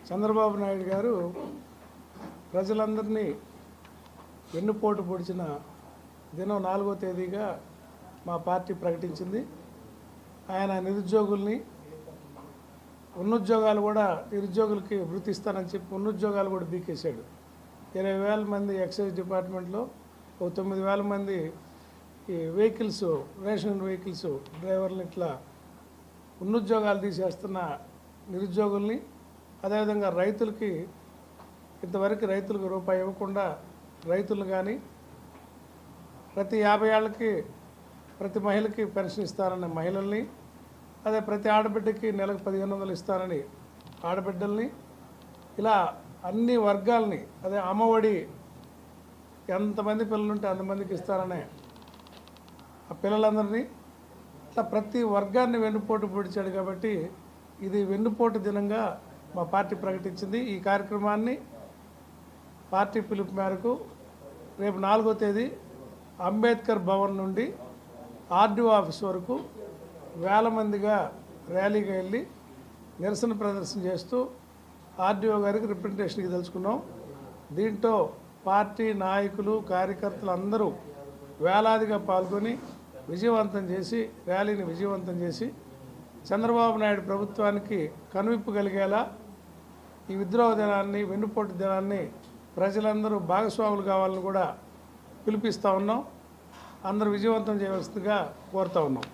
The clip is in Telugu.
చంద్రబాబు నాయుడు గారు ప్రజలందరినీ వెన్నుపోటు పొడిచిన దినం 4వ తేదీగా మా పార్టీ ప్రకటించింది. ఆయన నిరుద్యోగుల్ని ఉన్నుద్యోగాలు కూడా నిరుద్యోగులకి వృత్తి ఇస్తానని చెప్పి ఉన్నుద్యోగాలు కూడా బీకేశాడు. 20,000 మంది ఎక్సైజ్ డిపార్ట్మెంట్లో, 9,000 మంది ఈ వెహికల్స్, రేషన్ వెహికల్స్ డ్రైవర్లు, ఇట్లా ఉన్నుద్యోగాలు తీసేస్తున్న నిరుద్యోగుల్ని, అదేవిధంగా రైతులకి ఇంతవరకు రైతులకు రూపాయి ఇవ్వకుండా రైతులు కానీ ప్రతి 50 ఏళ్ళకి ప్రతి మహిళకి పెన్షన్ ఇస్తారన్న మహిళల్ని, అదే ప్రతి ఆడబిడ్డకి నెలకు 1,500 ఇస్తారని ఆడబిడ్డల్ని, ఇలా అన్ని వర్గాలని, అదే అమ్మఒడి ఎంతమంది పిల్లలుంటే అంతమందికి ఇస్తారనే ఆ పిల్లలందరినీ, ఇట్లా ప్రతి వర్గాన్ని వెన్నుపోటు పొడిచాడు. కాబట్టి ఇది వెన్నుపోటు దినంగా మా పార్టీ ప్రకటించింది. ఈ కార్యక్రమాన్ని పార్టీ పిలుపు మేరకు రేపు 4వ తేదీ అంబేద్కర్ భవన్ నుండి ఆర్డీఓ ఆఫీస్ వరకు వేల మందిగా ర్యాలీగా వెళ్ళి నిరసన ప్రదర్శన చేస్తూ ఆర్డీఓ గారికి రిప్రజెంటేషన్కి తెలుసుకున్నాం. దీంట్లో పార్టీ నాయకులు, కార్యకర్తలు అందరూ వేలాదిగా పాల్గొని విజయవంతం చేసి, ర్యాలీని విజయవంతం చేసి చంద్రబాబు నాయుడు ప్రభుత్వానికి కనువిప్పు కలిగేలా ఈ విద్రోహ దినాన్ని, వెన్నుపోటు దినాన్ని ప్రజలందరూ భాగస్వాములు కావాలని కూడా పిలిపిస్తూ ఉన్నాం. అందరూ విజయవంతం చేయవలసిందిగా కోరుతూ ఉన్నాం.